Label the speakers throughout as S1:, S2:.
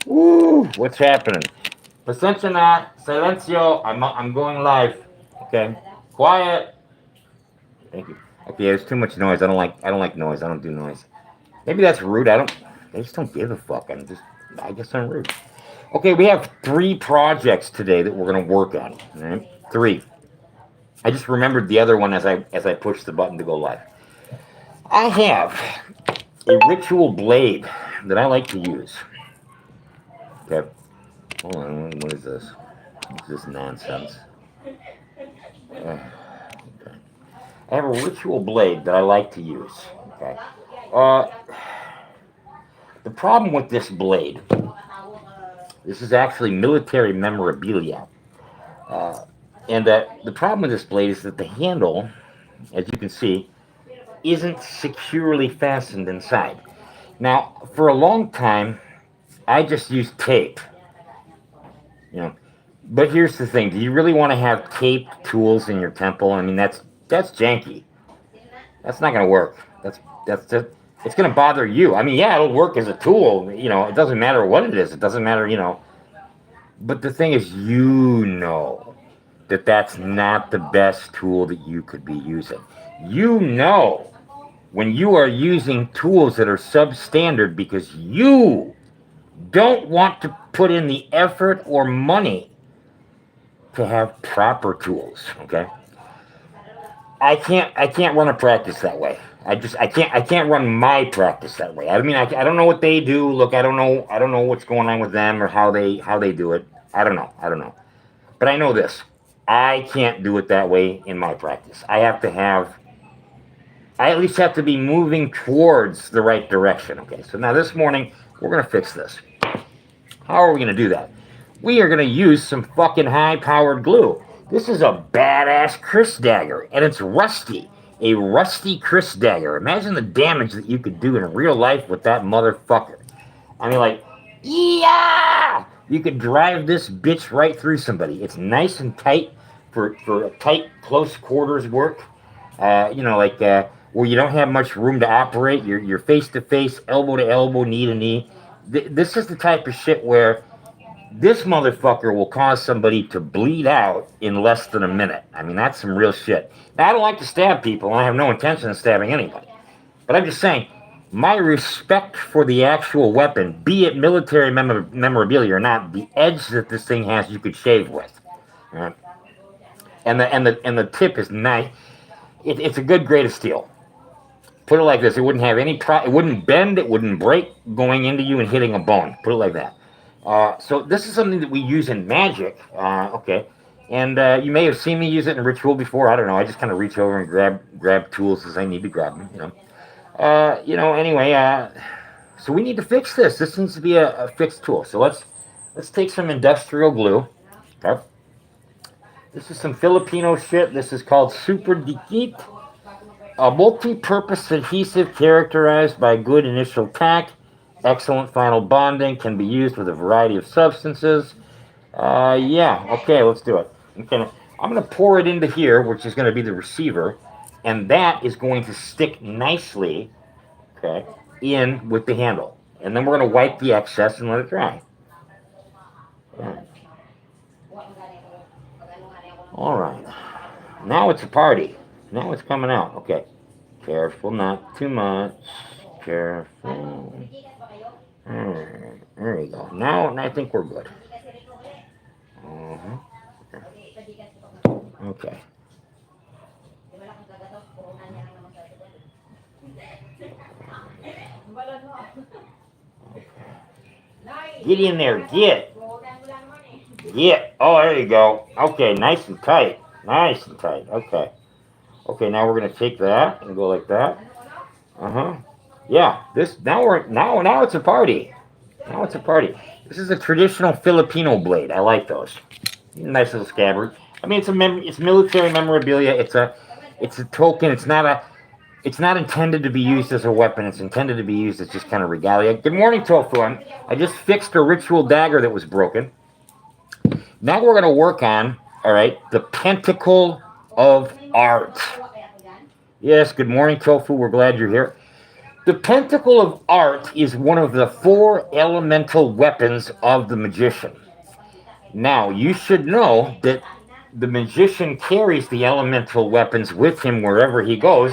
S1: Woo! What's happening? Silencio. I'm going live. Okay. Quiet. Thank you. Okay, there's too much noise. I don't like noise. I don't do noise. Maybe that's rude. I just don't give a fuck. I guess I'm rude. Okay, we have 3 projects today that we're gonna work on. All right? 3. I just remembered the other one as I pushed the button to go live. I have a ritual blade that I like to use. Okay. Hold on. What is this? What's this nonsense? Okay. I have a ritual blade that I like to use. Okay. Uh, the problem with this blade, this is actually military memorabilia. Uh, and the problem with this blade is that the handle, as you can see, isn't securely fastened inside. Now, for a long time, I just used tape. You know, but here's the thing: do you really want to have taped tools in your temple? I mean, that's janky. That's not going to work. That's just, it's going to bother you. I mean, yeah, it'll work as a tool. It doesn't matter what it is. It doesn't matter. But the thing is, that that's not the best tool that you could be using. You know when you are using tools that are substandard because you don't want to put in the effort or money to have proper tools. Okay, I can't run a practice that way. I can't run my practice that way. I mean, I don't know what they do. Look, I don't know what's going on with them or how they do it. I don't know. But I know this. I can't do it that way in my practice. I at least have to be moving towards the right direction. Okay. So now this morning we're gonna fix this. How are we gonna do that? We are gonna use some fucking high-powered glue. This is a badass Chris dagger, and it's rusty. A rusty Chris dagger. Imagine the damage that you could do in real life with that motherfucker. I mean, like, yeah! You could drive this bitch right through somebody. It's nice and tight for tight, close quarters work. Where you don't have much room to operate. You're face to face, elbow to elbow, knee to knee. This is the type of shit where this motherfucker will cause somebody to bleed out in less than a minute. I mean, that's some real shit. Now, I don't like to stab people, and I have no intention of stabbing anybody. But I'm just saying, my respect for the actual weapon, be it military memorabilia or not, the edge that this thing has, you could shave with. Right? And the tip is nice. It's a good grade of steel. Put it like this: it wouldn't have it wouldn't bend, it wouldn't break going into you and hitting a bone. Put it like that. So this is something that we use in magic. Okay, and you may have seen me use it in ritual before. I don't know. I just kind of reach over and grab tools as I need to grab them. Anyway. So we need to fix this. This needs to be a fixed tool. So let's take some industrial glue. Okay. This is some Filipino shit. This is called Super Dikit, a multi-purpose adhesive characterized by good initial tack, excellent final bonding, can be used with a variety of substances. Yeah, okay, let's do it. I'm gonna pour it into here, which is gonna be the receiver, and that is going to stick nicely, okay, in with the handle. And then we're gonna wipe the excess and let it dry. All right. Now it's a party. Now it's coming out. Okay. Careful, not too much. Careful. There you go. Now I think we're good. Uh-huh. Okay. Get in there. Get. Get. Oh, there you go. Okay, nice and tight. Nice and tight. Okay. Okay, now we're gonna take that and go like that. Uh-huh. Yeah. This now it's a party. Now it's a party. This is a traditional Filipino blade. I like those. Nice little scabbard. I mean, it's military memorabilia. It's a token. It's not intended to be used as a weapon. It's intended to be used as just kind of regalia. Good morning, Tofu. I just fixed a ritual dagger that was broken. Now we're going to work on, all right, the Pentacle of Art. Yes, good morning, Tofu. We're glad you're here. The Pentacle of Art is one of the four elemental weapons of the magician. Now, you should know that the magician carries the elemental weapons with him wherever he goes.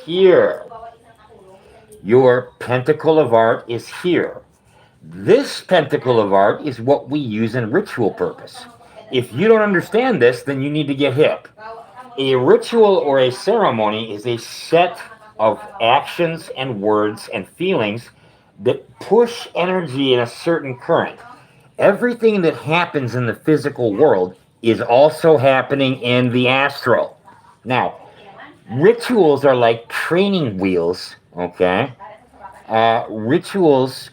S1: Here. Your Pentacle of Art is here. This Pentacle of Art is what we use in ritual purpose. If you don't understand this, then you need to get hip. A ritual or a ceremony is a set of actions and words and feelings that push energy in a certain current. Everything that happens in the physical world is also happening in the astral. Now, rituals are like training wheels, okay? Rituals,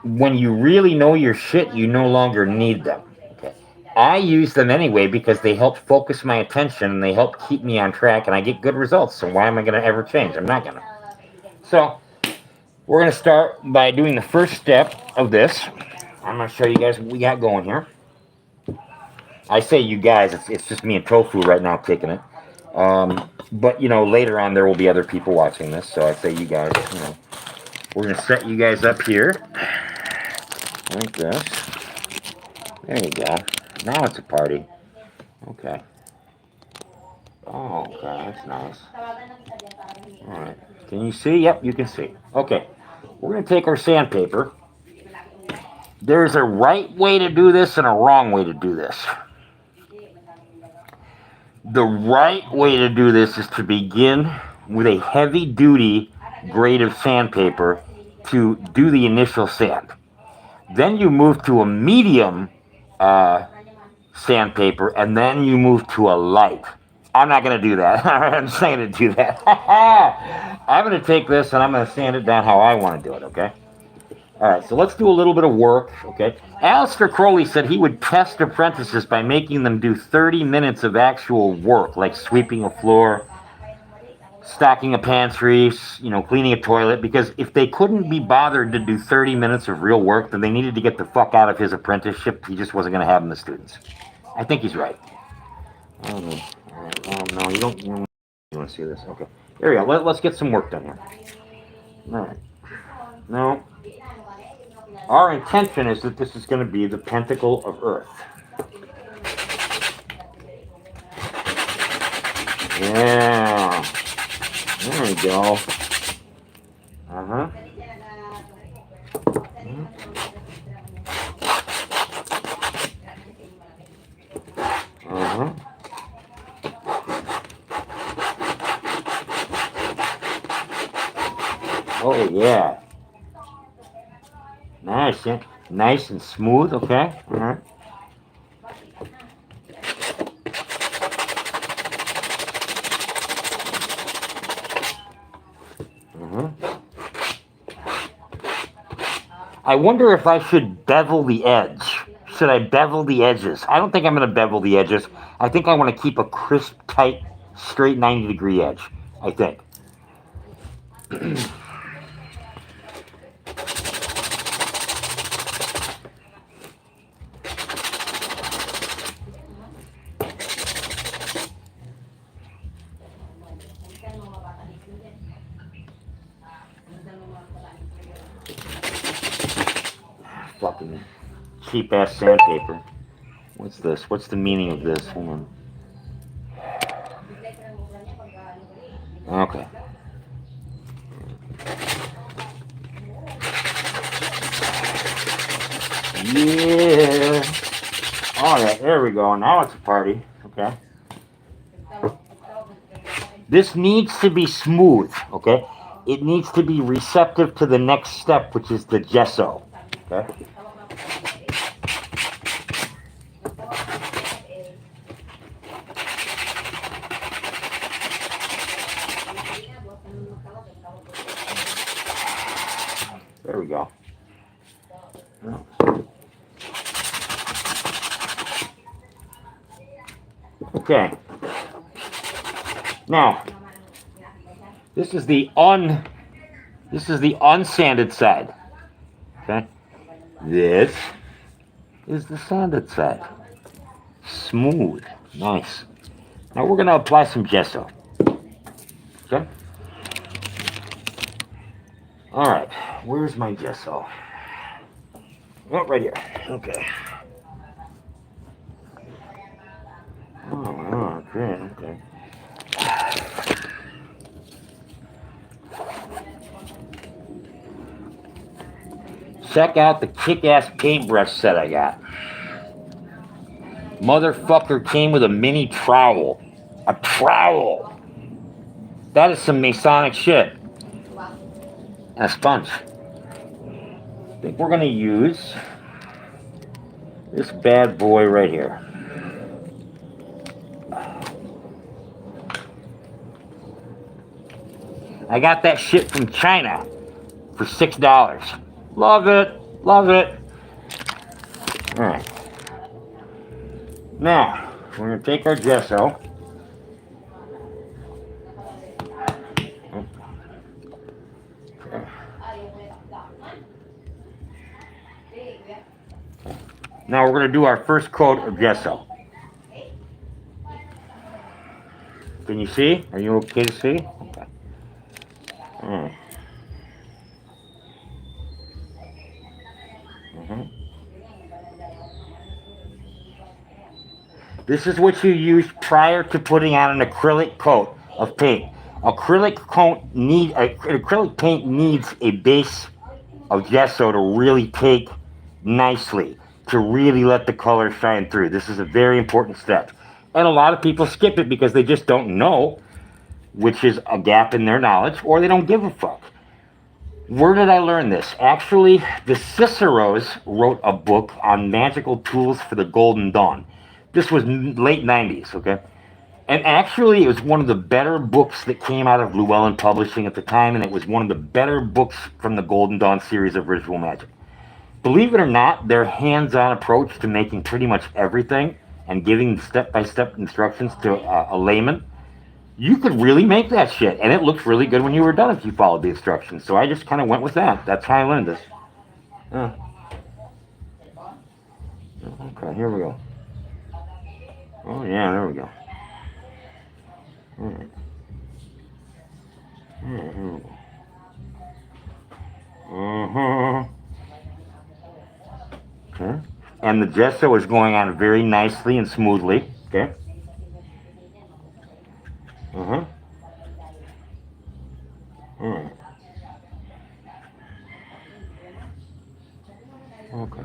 S1: when you really know your shit, you no longer need them. Okay? I use them anyway because they help focus my attention and they help keep me on track and I get good results. So why am I going to ever change? I'm not going to. So we're going to start by doing the first step of this. I'm going to show you guys what we got going here. I say you guys, it's just me and Tofu right now taking it. But, you know, later on there will be other people watching this. So I say you guys, you know. We're going to set you guys up here. Like this. There you go. Now it's a party. Okay. Oh, okay, that's nice. Alright. Can you see? Yep, you can see. Okay. We're going to take our sandpaper. There's a right way to do this and a wrong way to do this. The right way to do this is to begin with a heavy-duty grade of sandpaper to do the initial sand. Then you move to a medium sandpaper, and then you move to a light. I'm not going to do that. I'm just not going to do that. I'm going to take this and I'm going to sand it down how I want to do it, okay? All right, so let's do a little bit of work, okay? Aleister Crowley said he would test apprentices by making them do 30 minutes of actual work, like sweeping a floor, stocking a pantry, you know, cleaning a toilet, because if they couldn't be bothered to do 30 minutes of real work, then they needed to get the fuck out of his apprenticeship. He just wasn't going to have them as students. I think he's right. Oh, no. No, you don't want to see this. Okay. There we go. Let's get some work done here. All right. Now, our intention is that this is going to be the Pentacle of Earth. Yeah. There we go. Uh-huh. Uh-huh. Oh, yeah. Nice, yeah. Nice and smooth, okay? All right. I wonder if I should bevel the edge. Should I bevel the edges? I don't think I'm going to bevel the edges. I think I want to keep a crisp, tight, straight 90-degree edge. I think. Fucking cheap-ass sandpaper. What's this? What's the meaning of this? Hold on. Okay. Yeah. Alright, there we go. Now it's a party. Okay. This needs to be smooth, okay? It needs to be receptive to the next step, which is the gesso. Okay? There we go. Okay. Now, this is the unsanded side. Okay? This is the sanded side. Smooth. Nice. Now we're going to apply some gesso. Okay? Alright, where's my gesso? Oh, right here. Okay. Oh, okay. Check out the kick-ass paintbrush set I got. Motherfucker came with a mini trowel. A trowel! That is some Masonic shit. And a sponge. I think we're gonna use this bad boy right here. I got that shit from China for $6. Love it. Love it. Alright. Now, we're going to take our gesso. Okay. Now we're going to do our first coat of gesso. Can you see? Are you okay to see? Okay. Mm. This is what you use prior to putting on an acrylic coat of paint. Acrylic paint needs a base of gesso to really take nicely, to really let the color shine through. This is a very important step. And a lot of people skip it because they just don't know, which is a gap in their knowledge, or they don't give a fuck. Where did I learn this? Actually, the Ciceros wrote a book on magical tools for the Golden Dawn. This was late 90s, okay? And actually, it was one of the better books that came out of Llewellyn Publishing at the time, and it was one of the better books from the Golden Dawn series of Ritual Magic. Believe it or not, their hands-on approach to making pretty much everything and giving step-by-step instructions to a layman, you could really make that shit, and it looks really good when you were done if you followed the instructions. So I just kind of went with that. That's how I learned this. Okay, here we go. Oh yeah, there we go. All right. Here we go. Okay. And the gesso is going on very nicely and smoothly. Okay. All right. Okay.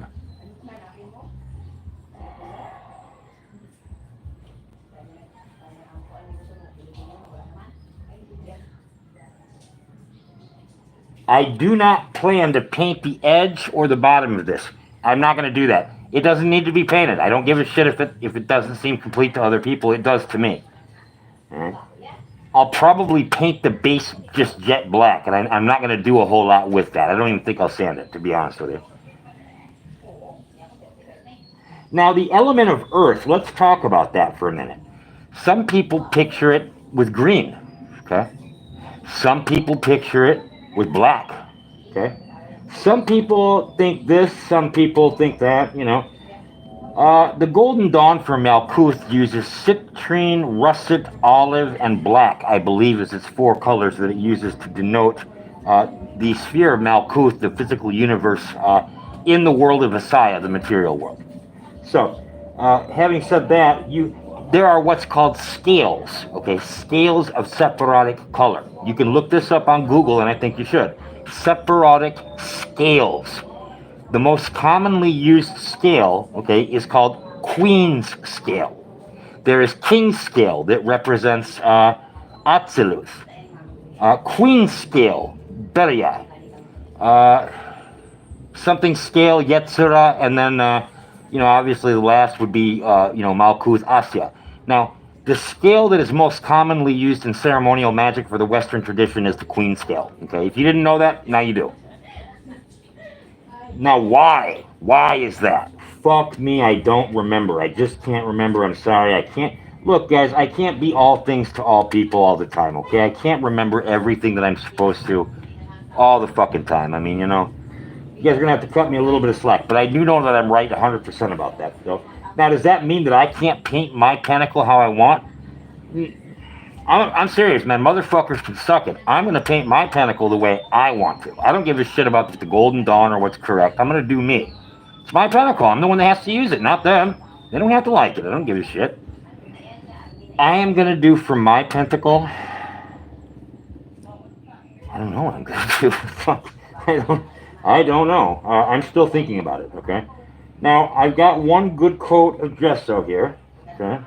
S1: I do not plan to paint the edge or the bottom of this. I'm not going to do that. It doesn't need to be painted. I don't give a shit if it doesn't seem complete to other people. It does to me. Right. I'll probably paint the base just jet black, and I'm not going to do a whole lot with that. I don't even think I'll sand it, to be honest with you. Now, the element of earth, let's talk about that for a minute. Some people picture it with green, okay? Some people picture it with black, okay? Some people think this, some people think that, you know. The Golden Dawn for Malkuth uses citrine, russet, olive, and black, I believe is its four colors that it uses to denote the sphere of Malkuth, the physical universe, in the world of Asaya, the material world. So, having said that, there are what's called scales, okay? Scales of sephirotic color. You can look this up on Google, and I think you should. Sephirotic scales. The most commonly used scale, okay, is called Queen's scale. There is King's scale that represents Atsiluth. Queen's scale, Beria. Something scale, Yetzira, and then, obviously the last would be, Malkuth, Asya. Now, the scale that is most commonly used in ceremonial magic for the Western tradition is the Queen scale, okay? If you didn't know that, now you do. Now, why? Why is that? Fuck me, I don't remember. I just can't remember. I'm sorry. I can't. Look, guys, I can't be all things to all people all the time, okay? I can't remember everything that I'm supposed to all the fucking time. I mean, you guys are going to have to cut me a little bit of slack, but I do know that I'm right 100% about that. So, now, does that mean that I can't paint my pentacle how I want? I'm serious, man. Motherfuckers can suck it. I'm gonna paint my pentacle the way I want to. I don't give a shit about the Golden Dawn or what's correct. I'm gonna do me. It's my pentacle. I'm the one that has to use it, not them. They don't have to like it. I don't give a shit. I am gonna do for my pentacle. I don't know what I'm gonna do. I don't. I don't know. I'm still thinking about it. Okay. Now I've got one good coat of gesso here. Okay.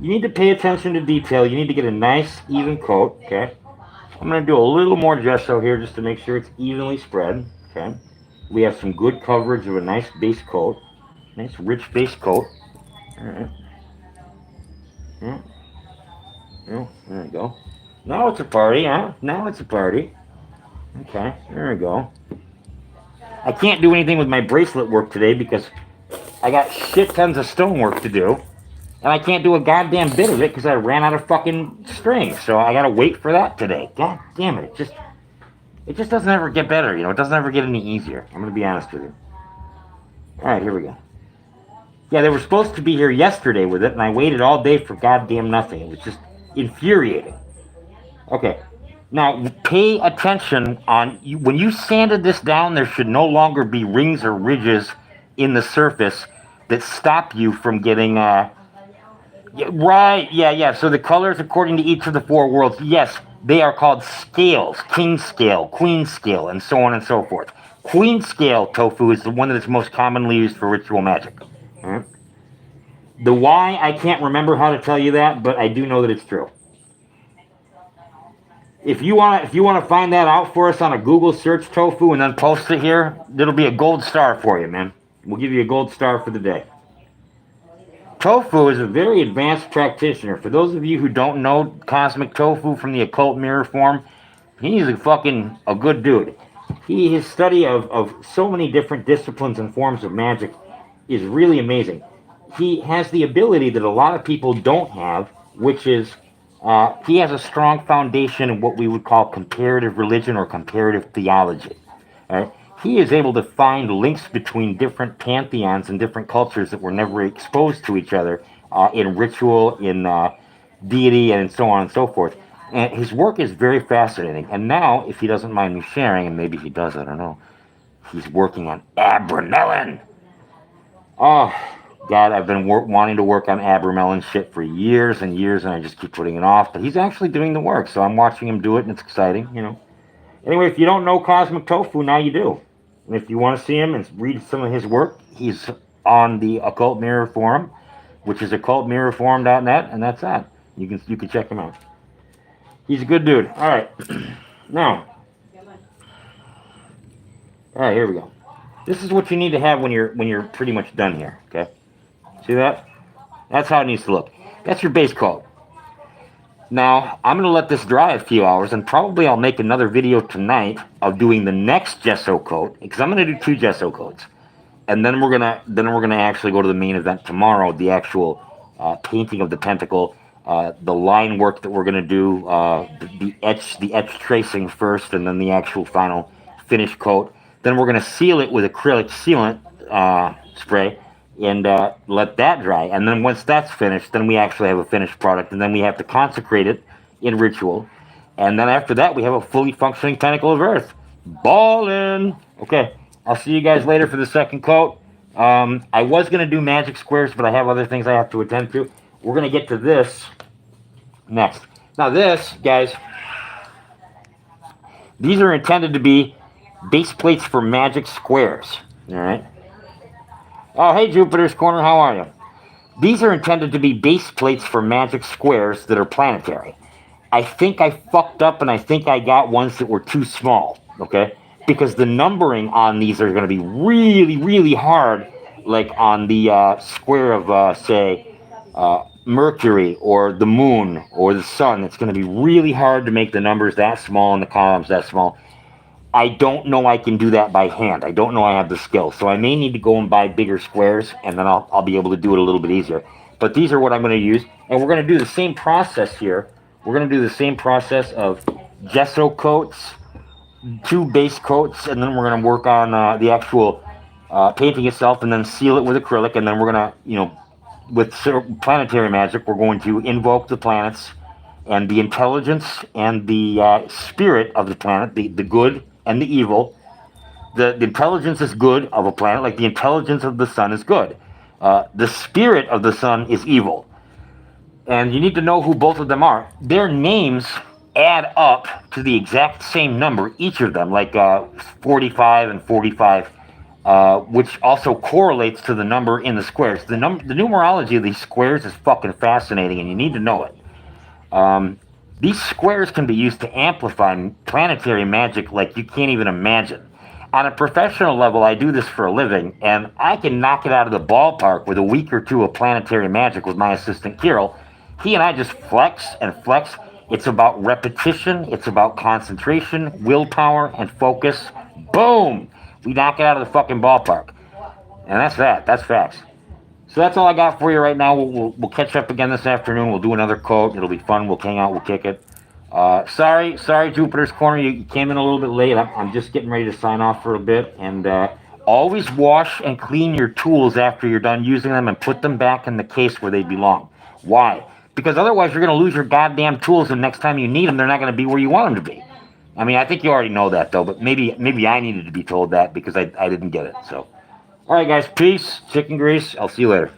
S1: You need to pay attention to detail. You need to get a nice even coat. Okay. I'm gonna do a little more gesso here just to make sure it's evenly spread. Okay. We have some good coverage of a nice base coat. Nice rich base coat. All right. Yeah. Yeah. There we go. Now it's a party, huh? Now it's a party. Okay. There we go. I can't do anything with my bracelet work today because I got shit tons of stonework to do, and I can't do a goddamn bit of it because I ran out of fucking string. So I gotta wait for that today. God damn it! It just doesn't ever get better. You know, it doesn't ever get any easier. I'm gonna be honest with you. All right, here we go. Yeah, they were supposed to be here yesterday with it, and I waited all day for goddamn nothing. It was just infuriating. Okay, now pay attention on when you sanded this down. There should no longer be rings or ridges in the surface that stop you from getting yeah, right, yeah, yeah. So the colors, according to each of the four worlds, yes, they are called scales: king scale, queen scale, and so on and so forth. Queen scale tofu is the one that is most commonly used for ritual magic. Alright? The why, I can't remember how to tell you that, but I do know that it's true. If you wanna find that out for us on a Google search tofu and then post it here, it'll be a gold star for you, man. We'll give you a gold star for the day. Tofu is a very advanced practitioner. For those of you who don't know Cosmic Tofu from the Occult Mirror form, he's a good dude. His study of so many different disciplines and forms of magic is really amazing. He has the ability that a lot of people don't have, which is he has a strong foundation in what we would call comparative religion or comparative theology. Right? He is able to find links between different pantheons and different cultures that were never exposed to each other in ritual, in deity, and so on and so forth. And his work is very fascinating. And now, if he doesn't mind me sharing, and maybe he does, I don't know, he's working on Abramelin. Oh, God, I've been wanting to work on Abramelin shit for years and years, and I just keep putting it off. But he's actually doing the work, so I'm watching him do it, and it's exciting, you know. Anyway, if you don't know Cosmic Tofu, now you do. And if you want to see him and read some of his work, he's on the Occult Mirror Forum, which is occultmirrorforum.net, and that's that. You can check him out. He's a good dude. All right. Now, all right, here we go. This is what you need to have when you're pretty much done here. Okay. See that? That's how it needs to look. That's your base coat. Now, I'm going to let this dry a few hours, and probably I'll make another video tonight of doing the next gesso coat, because I'm going to do 2 gesso coats. And then we're gonna actually go to the main event tomorrow, the actual painting of the pentacle, the line work that we're gonna do, the etch tracing first, and then the actual final finish coat. Then we're gonna seal it with acrylic sealant spray, and let that dry. And then once that's finished, then we actually have a finished product, and then we have to consecrate it in ritual. And then after that, we have a fully functioning Pentacle of Earth. Ballin'! Okay, I'll see you guys later for the second coat. I was going to do magic squares, but I have other things I have to attend to. We're going to get to this next. Now this, guys, these are intended to be base plates for magic squares. All right? Oh, hey, Jupiter's Corner, how are you? These are intended to be base plates for magic squares that are planetary. I think I fucked up, and I think I got ones that were too small, okay? Because the numbering on these are going to be really, really hard, like on the square of, say, Mercury or the moon or the sun. It's going to be really hard to make the numbers that small and the columns that small. I don't know I can do that by hand. I don't know I have the skill. So I may need to go and buy bigger squares, and then I'll be able to do it a little bit easier. But these are what I'm going to use. And we're going to do the same process here. We're going to do the same process of gesso coats, 2 base coats, and then we're going to work on the actual painting itself, and then seal it with acrylic. And then we're going to, with planetary magic, we're going to invoke the planets and the intelligence and the spirit of the planet, the good and the evil. The intelligence is good of a planet, like the intelligence of the sun is good. The spirit of the sun is evil. And you need to know who both of them are. Their names add up to the exact same number, each of them, like 45 and 45, which also correlates to the number in the squares. The numerology of these squares is fucking fascinating, and you need to know it. These squares can be used to amplify planetary magic like you can't even imagine. On a professional level, I do this for a living, and I can knock it out of the ballpark with a week or two of planetary magic with my assistant Kirill. He and I just flex and flex. It's about repetition, it's about concentration, willpower, and focus. Boom! We knock it out of the fucking ballpark. And that's that. That's facts. So that's all I got for you right now. We'll catch up again this afternoon. We'll do another quote. It'll be fun. We'll hang out. We'll kick it. Sorry, Jupiter's Corner. You came in a little bit late. I'm just getting ready to sign off for a bit. And always wash and clean your tools after you're done using them and put them back in the case where they belong. Why? Because otherwise you're going to lose your goddamn tools, and next time you need them, they're not going to be where you want them to be. I mean, I think you already know that though, but maybe I needed to be told that because I didn't get it. So, all right, guys, peace, chicken grease. I'll see you later.